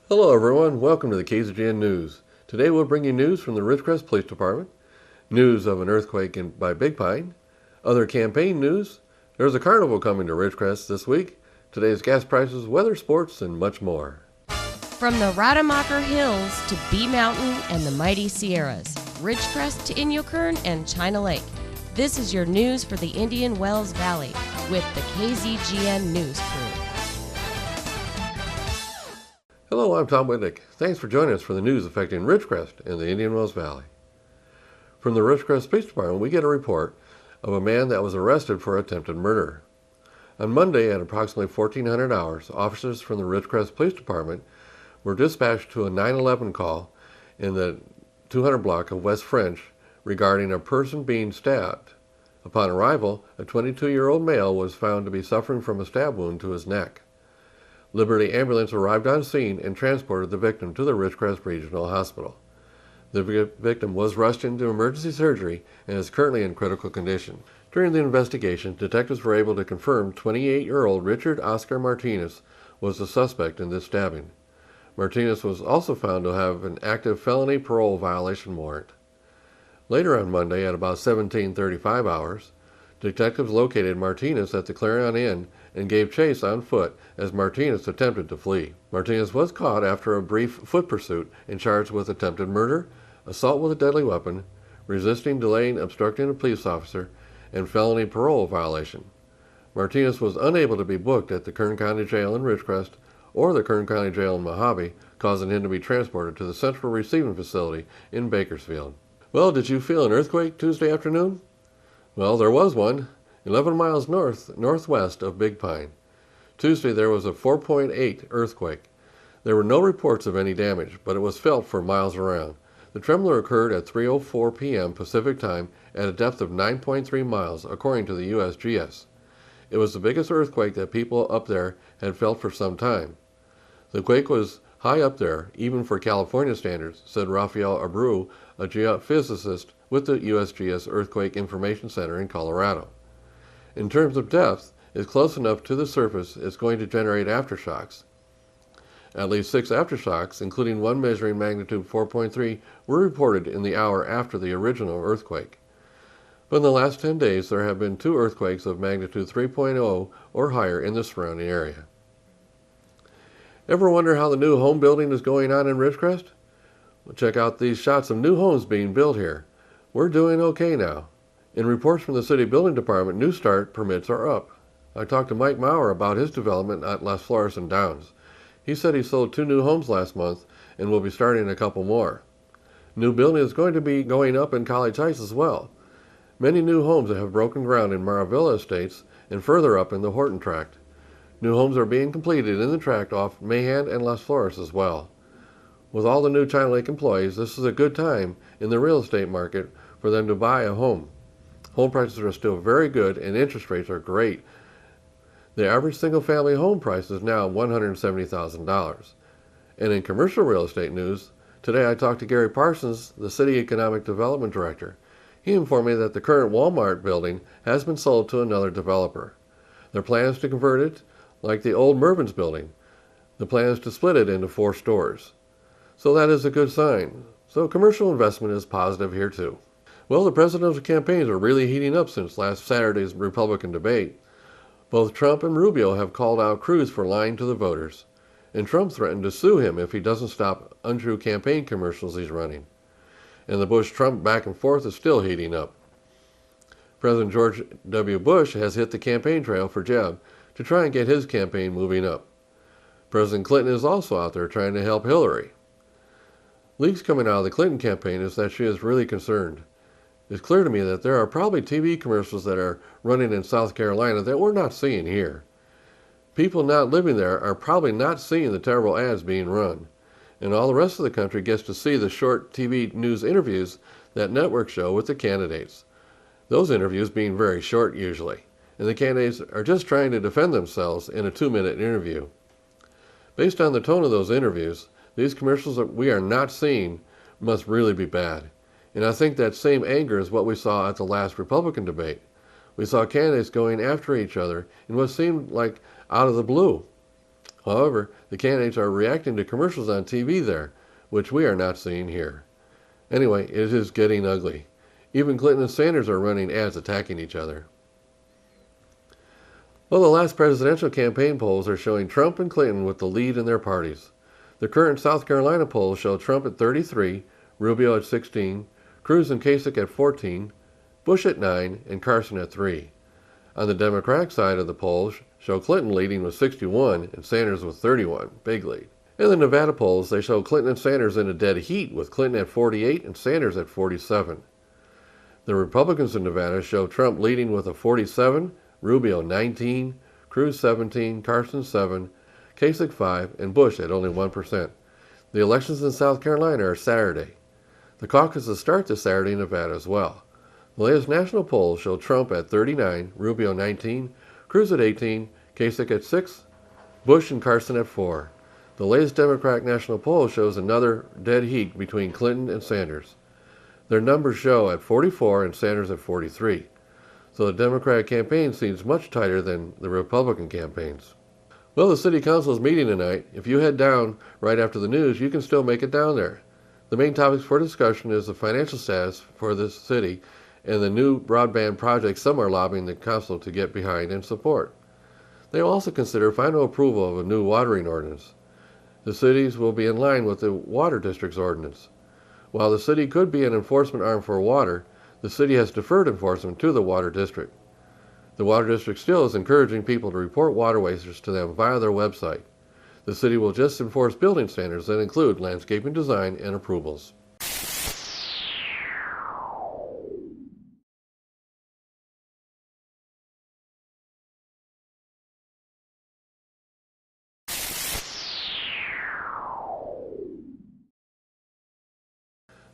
Hello everyone, welcome to the KZGN News. Today we'll bring you news from the Ridgecrest Police Department, news of an earthquake by Big Pine, other campaign news, there's a carnival coming to Ridgecrest this week, today's gas prices, weather, sports, and much more. From the Rademacher Hills to Bee Mountain and the mighty Sierras, Ridgecrest to Inyokern and China Lake, this is your news for the Indian Wells Valley with the KZGN News crew. Hello, I'm Tom Whitnick. Thanks for joining us for the news affecting Ridgecrest and the Indian Wells Valley. From the Ridgecrest Police Department, we get a report of a man that was arrested for attempted murder. On Monday at approximately 1400 hours, officers from the Ridgecrest Police Department were dispatched to a 911 call in the 200 block of West French regarding a person being stabbed. Upon arrival, a 22-year-old male was found to be suffering from a stab wound to his neck. Liberty Ambulance arrived on scene and transported the victim to the Ridgecrest Regional Hospital. The victim was rushed into emergency surgery and is currently in critical condition. During the investigation, detectives were able to confirm 28-year-old Richard Oscar Martinez was the suspect in this stabbing. Martinez was also found to have an active felony parole violation warrant. Later on Monday at about 17:35 hours, detectives located Martinez at the Clarion Inn and gave chase on foot as Martinez attempted to flee. Martinez was caught after a brief foot pursuit and charged with attempted murder, assault with a deadly weapon, resisting, delaying, obstructing a police officer, and felony parole violation. Martinez was unable to be booked at the Kern County Jail in Ridgecrest or the Kern County Jail in Mojave, causing him to be transported to the Central Receiving Facility in Bakersfield. Well, did you feel an earthquake Tuesday afternoon? Well, there was one, 11 miles northwest of Big Pine. Tuesday there was a 4.8 earthquake. There were no reports of any damage, but it was felt for miles around. The tremor occurred at 3:04 p.m. Pacific Time at a depth of 9.3 miles, according to the USGS. It was the biggest earthquake that people up there had felt for some time. The quake was high up there, even for California standards, said Rafael Abreu, a geophysicist with the USGS Earthquake Information Center in Colorado. In terms of depth, it's close enough to the surface it's going to generate aftershocks. At least 6 aftershocks, including one measuring magnitude 4.3, were reported in the hour after the original earthquake. But in the last 10 days, there have been 2 earthquakes of magnitude 3.0 or higher in the surrounding area. Ever wonder how the new home building is going on in Ridgecrest? Well, check out these shots of new homes being built here. We're doing okay now. In reports from the City Building Department, new start permits are up. I talked to Mike Maurer about his development at Las Flores and Downs. He said he sold 2 new homes last month and will be starting a couple more. New building is going to be going up in College Heights as well. Many new homes have broken ground in Maravilla Estates and further up in the Horton Tract. New homes are being completed in the tract off Mahan and Las Flores as well. With all the new China Lake employees, this is a good time in the real estate market for them to buy a home. Home prices are still very good and interest rates are great. The average single-family home price is now $170,000. And in commercial real estate news, today I talked to Gary Parsons, the City Economic Development Director. He informed me that the current Walmart building has been sold to another developer. Their plan is to convert it like the old Mervyn's building. The plan is to split it into 4 stores. So that is a good sign. So commercial investment is positive here too. Well, the presidential campaigns are really heating up since last Saturday's Republican debate. Both Trump and Rubio have called out Cruz for lying to the voters, and Trump threatened to sue him if he doesn't stop untrue campaign commercials he's running. And the Bush-Trump back and forth is still heating up. President George W. Bush has hit the campaign trail for Jeb to try and get his campaign moving up. President Clinton is also out there trying to help Hillary. Leaks coming out of the Clinton campaign is that she is really concerned. It's clear to me that there are probably TV commercials that are running in South Carolina that we're not seeing here. People not living there are probably not seeing the terrible ads being run. And all the rest of the country gets to see the short TV news interviews that networks show with the candidates. Those interviews being very short usually. And the candidates are just trying to defend themselves in a 2-minute interview. Based on the tone of those interviews, these commercials that we are not seeing must really be bad. And I think that same anger is what we saw at the last Republican debate. We saw candidates going after each other in what seemed like out of the blue. However, the candidates are reacting to commercials on TV there, which we are not seeing here. Anyway, it is getting ugly. Even Clinton and Sanders are running ads attacking each other. Well, the last presidential campaign polls are showing Trump and Clinton with the lead in their parties. The current South Carolina polls show Trump at 33, Rubio at 16, Cruz and Kasich at 14, Bush at 9, and Carson at 3. On the Democratic side of the polls show Clinton leading with 61 and Sanders with 31, big lead. In the Nevada polls, they show Clinton and Sanders in a dead heat with Clinton at 48 and Sanders at 47. The Republicans in Nevada show Trump leading with a 47, Rubio 19, Cruz 17, Carson 7, Kasich 5, and Bush at only 1%. The elections in South Carolina are Saturday. The caucuses start this Saturday in Nevada as well. The latest national polls show Trump at 39, Rubio 19, Cruz at 18, Kasich at 6, Bush and Carson at 4. The latest Democratic national poll shows another dead heat between Clinton and Sanders. Their numbers show at 44 and Sanders at 43. So the Democratic campaign seems much tighter than the Republican campaigns. Well, the City Council is meeting tonight. If you head down right after the news, you can still make it down there. The main topics for discussion is the financial status for this city and the new broadband project some are lobbying the council to get behind and support. They will also consider final approval of a new watering ordinance. The cities will be in line with the Water District's ordinance. While the city could be an enforcement arm for water, the city has deferred enforcement to the Water District. The Water District still is encouraging people to report water wasters to them via their website. The city will just enforce building standards that include landscaping design and approvals.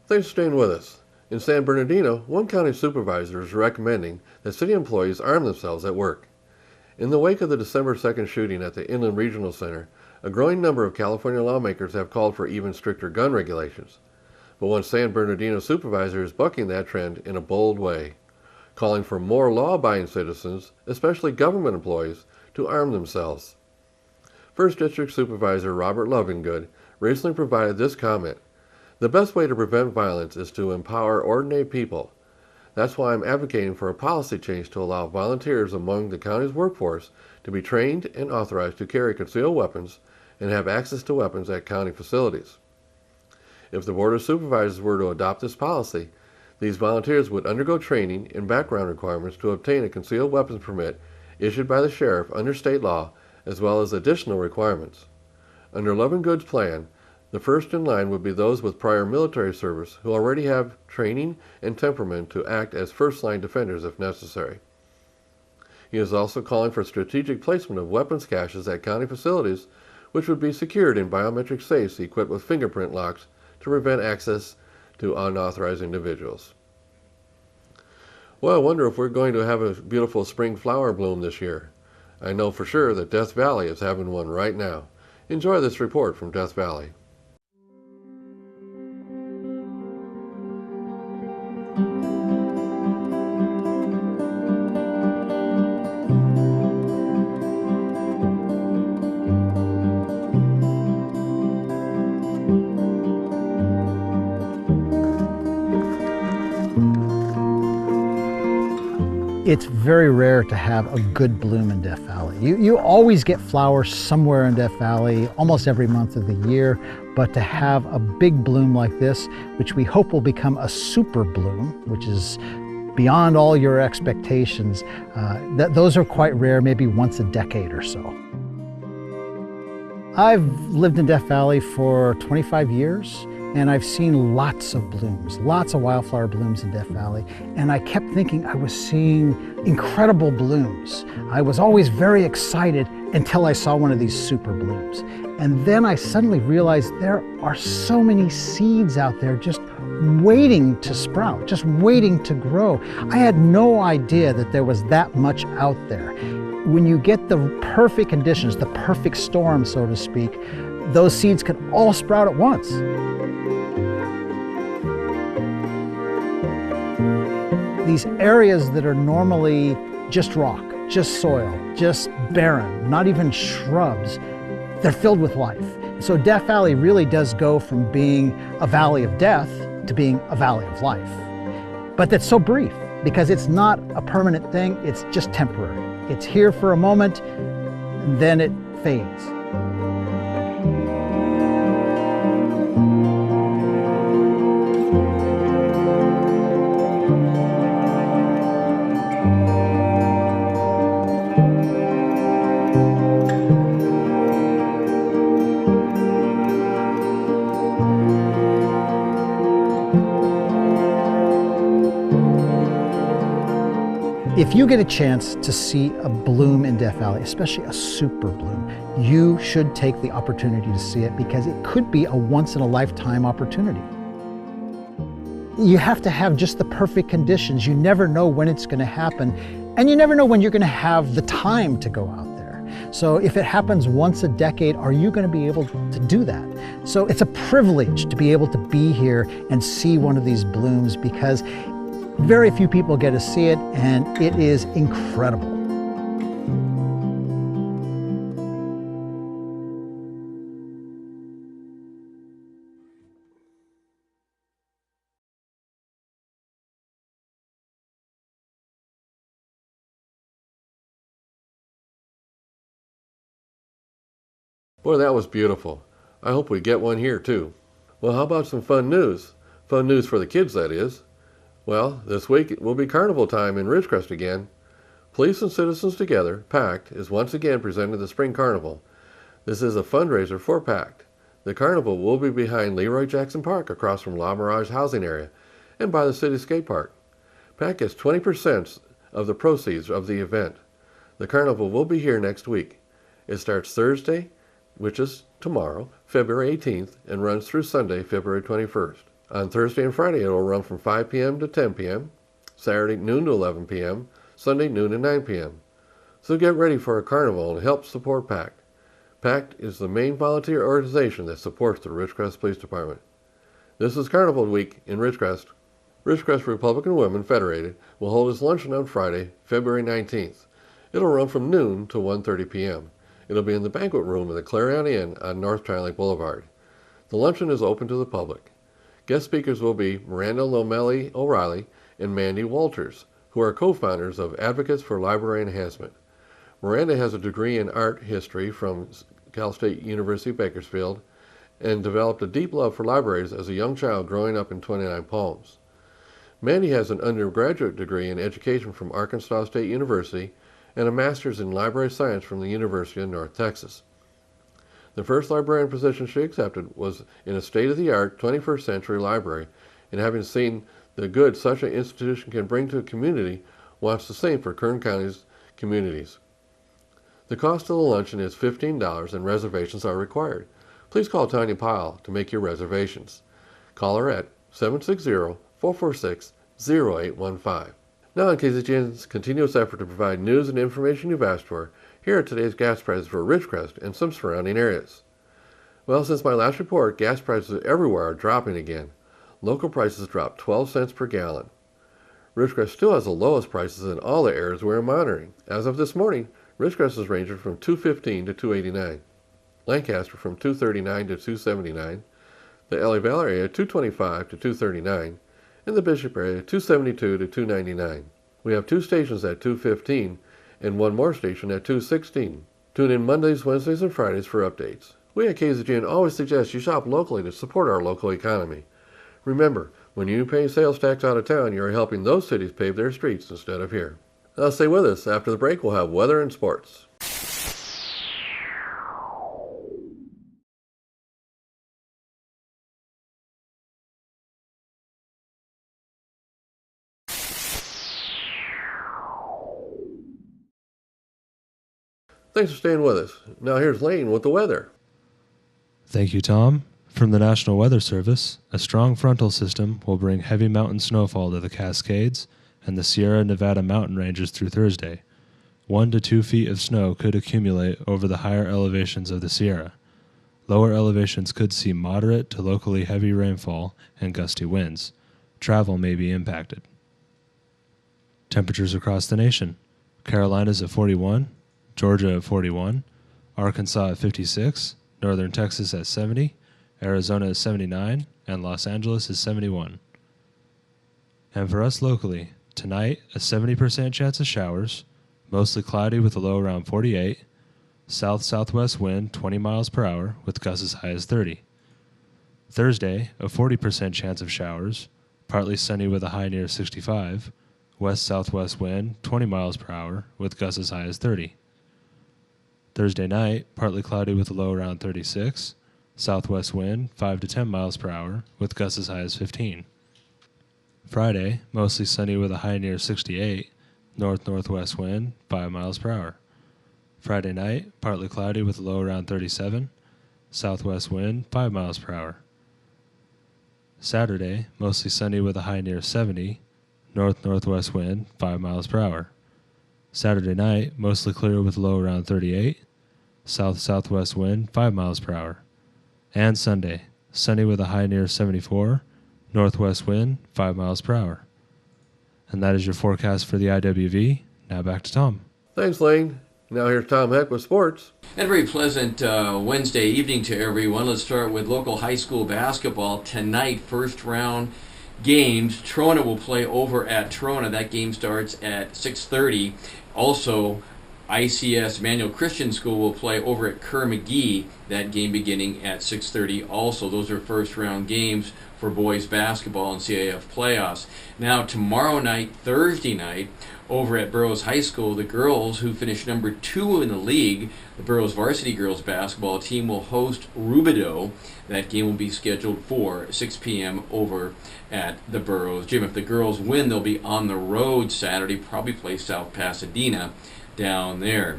Thanks for staying with us. In San Bernardino, one county supervisor is recommending that city employees arm themselves at work. In the wake of the December 2nd shooting at the Inland Regional Center, a growing number of California lawmakers have called for even stricter gun regulations. But one San Bernardino supervisor is bucking that trend in a bold way, calling for more law-abiding citizens, especially government employees, to arm themselves. First District Supervisor Robert Lovingood recently provided this comment: "The best way to prevent violence is to empower ordinary people. That's why I'm advocating for a policy change to allow volunteers among the county's workforce to be trained and authorized to carry concealed weapons and have access to weapons at county facilities." If the Board of Supervisors were to adopt this policy, these volunteers would undergo training and background requirements to obtain a concealed weapons permit issued by the sheriff under state law, as well as additional requirements. Under Lovingood's plan, the first in line would be those with prior military service who already have training and temperament to act as first-line defenders if necessary. He is also calling for strategic placement of weapons caches at county facilities, which would be secured in biometric safes equipped with fingerprint locks to prevent access to unauthorized individuals. Well, I wonder if we're going to have a beautiful spring flower bloom this year. I know for sure that Death Valley is having one right now. Enjoy this report from Death Valley. It's very rare to have a good bloom in Death Valley. You always get flowers somewhere in Death Valley, almost every month of the year, but to have a big bloom like this, which we hope will become a super bloom, which is beyond all your expectations, those are quite rare, maybe once a decade or so. I've lived in Death Valley for 25 years. And I've seen lots of blooms, lots of wildflower blooms in Death Valley. And I kept thinking I was seeing incredible blooms. I was always very excited until I saw one of these super blooms. And then I suddenly realized there are so many seeds out there just waiting to sprout, just waiting to grow. I had no idea that there was that much out there. When you get the perfect conditions, the perfect storm, so to speak, those seeds can all sprout at once. These areas that are normally just rock, just soil, just barren, not even shrubs, they're filled with life. So Death Valley really does go from being a valley of death to being a valley of life. But that's so brief because it's not a permanent thing, it's just temporary. It's here for a moment, and then it fades. If you get a chance to see a bloom in Death Valley, especially a super bloom, you should take the opportunity to see it because it could be a once-in-a-lifetime opportunity. You have to have just the perfect conditions. You never know when it's going to happen, and you never know when you're going to have the time to go out there. So if it happens once a decade, are you going to be able to do that? So it's a privilege to be able to be here and see one of these blooms because very few people get to see it, and it is incredible. Boy, that was beautiful. I hope we get one here too. Well, how about some fun news? Fun news for the kids, that is. Well, this week it will be carnival time in Ridgecrest again. Police and Citizens Together, PACT, is once again presenting the Spring Carnival. This is a fundraiser for PACT. The carnival will be behind Leroy Jackson Park across from La Mirage housing area and by the city skate park. PACT gets 20% of the proceeds of the event. The carnival will be here next week. It starts Thursday, which is tomorrow, February 18th, and runs through Sunday, February 21st. On Thursday and Friday, it will run from 5 p.m. to 10 p.m., Saturday noon to 11 p.m., Sunday noon to 9 p.m. So get ready for a carnival and help support PACT. PACT is the main volunteer organization that supports the Ridgecrest Police Department. This is Carnival Week in Ridgecrest. Ridgecrest Republican Women Federated will hold its luncheon on Friday, February 19th. It'll run from noon to 1:30 p.m. It'll be in the banquet room of the Clarion Inn on North China Lake Boulevard. The luncheon is open to the public. Guest speakers will be Miranda Lomelli O'Reilly and Mandy Walters, who are co-founders of Advocates for Library Enhancement. Miranda has a degree in art history from Cal State University Bakersfield and developed a deep love for libraries as a young child growing up in 29 Palms. Mandy has an undergraduate degree in education from Arkansas State University and a master's in library science from the University of North Texas. The first librarian position she accepted was in a state-of-the-art 21st century library, and having seen the good such an institution can bring to a community, wants the same for Kern County's communities. The cost of the luncheon is $15 and reservations are required. Please call Tanya Pyle to make your reservations. Call her at 760-446-0815. Now in KZGN's continuous effort to provide news and information you've asked for, here are today's gas prices for Ridgecrest and some surrounding areas. Well, since my last report, gas prices everywhere are dropping again. Local prices dropped 12 cents per gallon. Ridgecrest still has the lowest prices in all the areas we're monitoring. As of this morning, Ridgecrest is ranging from $2.15 to $2.89. Lancaster from $2.39 to $2.79. The LA Valley area $2.25 to $2.39. And the Bishop area $2.72 to $2.99. We have 2 stations at $2.15 and 1 more station at $2.16. Tune in Mondays, Wednesdays, and Fridays for updates. We at KZGN always suggest you shop locally to support our local economy. Remember, when you pay sales tax out of town, you are helping those cities pave their streets instead of here. Now stay with us. After the break, we'll have weather and sports. Thanks for staying with us. Now here's Lane with the weather. Thank you, Tom. From the National Weather Service, a strong frontal system will bring heavy mountain snowfall to the Cascades and the Sierra Nevada mountain ranges through Thursday. 1 to 2 feet of snow could accumulate over the higher elevations of the Sierra. Lower elevations could see moderate to locally heavy rainfall and gusty winds. Travel may be impacted. Temperatures across the nation. Carolinas at 41, Georgia at 41, Arkansas at 56, Northern Texas at 70, Arizona is 79, and Los Angeles is 71. And for us locally, tonight, a 70% chance of showers, mostly cloudy with a low around 48, south-southwest wind 20 miles per hour with gusts as high as 30. Thursday, a 40% chance of showers, partly sunny with a high near 65, west-southwest wind 20 miles per hour with gusts as high as 30. Thursday night, partly cloudy with a low around 36, southwest wind 5 to 10 miles per hour with gusts as high as 15. Friday, mostly sunny with a high near 68, north-northwest wind 5 miles per hour. Friday night, partly cloudy with a low around 37, southwest wind 5 miles per hour. Saturday, mostly sunny with a high near 70, north-northwest wind 5 miles per hour. Saturday night, mostly clear with a low around 38, south-southwest wind 5 miles per hour. And Sunday, sunny with a high near 74, northwest wind 5 miles per hour. And that is your forecast for the IWV. Now back to Tom. Thanks, Lane. Now here's Tom Heck with sports. And a very pleasant Wednesday evening to everyone. Let's start with local high school basketball. Tonight, first round games. Trona will play over at Trona. That game starts at 6:30. Also, ICS Manual Christian School will play over at Kerr McGee. That game beginning at 6:30. Also, those are first round games for boys basketball and CAF playoffs. Now, tomorrow night, Thursday night, over at Burroughs High School, the girls who finished number 2 in the league, the Burroughs varsity girls basketball team, will host Rubidoux. That game will be scheduled for 6 p.m. over at the Burroughs gym. If the girls win, they'll be on the road Saturday, probably play South Pasadena down there.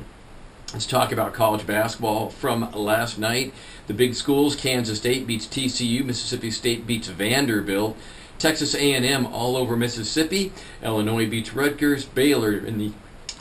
Let's talk about college basketball from last night. The big schools, Kansas State beats TCU, Mississippi State beats Vanderbilt, Texas A&M all over Mississippi, Illinois beats Rutgers, Baylor in the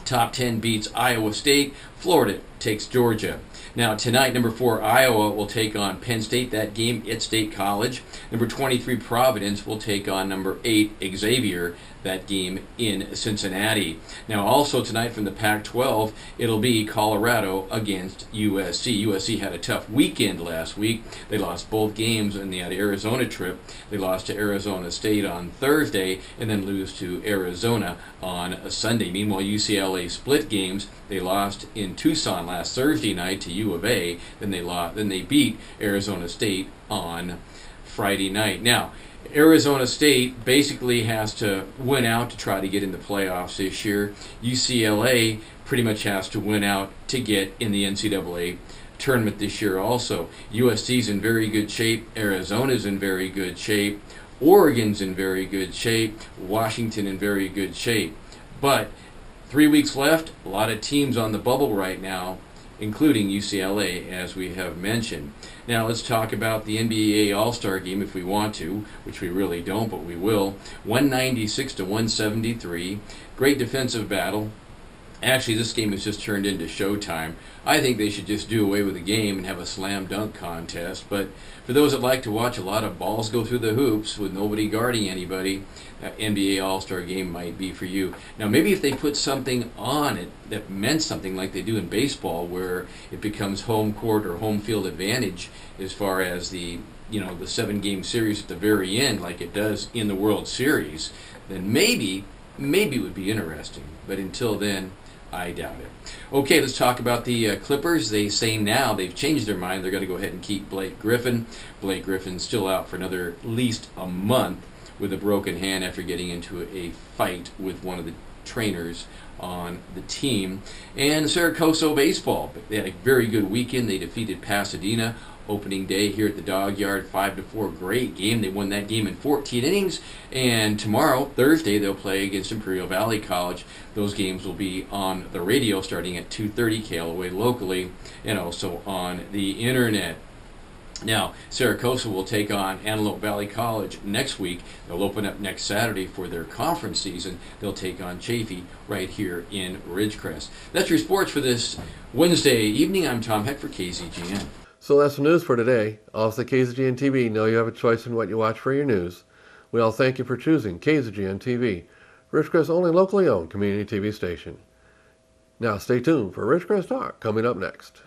top 10 beats Iowa State, Florida takes Georgia. Now tonight, number 4 Iowa will take on Penn State. That game at State College. Number 23 Providence will take on number 8 Xavier. That game in Cincinnati. Now also tonight from the Pac-12, it'll be Colorado against USC. USC had a tough weekend last week. They lost both games in the Arizona trip. They lost to Arizona State on Thursday and then lose to Arizona on a Sunday. Meanwhile, UCLA split games. They lost in Tucson last Thursday night to U of A. Then they beat Arizona State on Friday night. Now, Arizona State basically has to win out to try to get in the playoffs this year. UCLA pretty much has to win out to get in the NCAA tournament this year also. USC's in very good shape. Arizona's in very good shape. Oregon's in very good shape. Washington in very good shape. But 3 weeks left, a lot of teams on the bubble right now, including UCLA, as we have mentioned. Now let's talk about the NBA All-Star Game if we want to, which we really don't, but we will. 196 to 173. Great defensive battle. Actually, this game has just turned into showtime. I think they should just do away with the game and have a slam dunk contest. But for those that like to watch a lot of balls go through the hoops with nobody guarding anybody, that NBA All-Star Game might be for you. Now, maybe if they put something on it that meant something like they do in baseball, where it becomes home court or home field advantage as far as the 7-game series at the very end, like it does in the World Series, then maybe it would be interesting. But until then, I doubt it. Okay, let's talk about the Clippers. They say now they've changed their mind. They're going to go ahead and keep Blake Griffin. Blake Griffin's still out for another at least a month with a broken hand after getting into a fight with one of the trainers on the team. And Saracoso baseball, they had a very good weekend. They defeated Pasadena opening day here at the Dog Yard, 5-4. Great game. They won that game in 14 innings. And tomorrow, Thursday, they'll play against Imperial Valley College. Those games will be on the radio starting at 2:30 KLOA locally and also on the internet. Now, Saracosa will take on Antelope Valley College next week. They'll open up next Saturday for their conference season. They'll take on Chaffee right here in Ridgecrest. That's your sports for this Wednesday evening. I'm Tom Heck for KZGN. So that's the news for today. Also, KZGN-TV know you have a choice in what you watch for your news. We all thank you for choosing KZGN-TV, Ridgecrest's only locally owned community TV station. Now stay tuned for Ridgecrest Talk coming up next.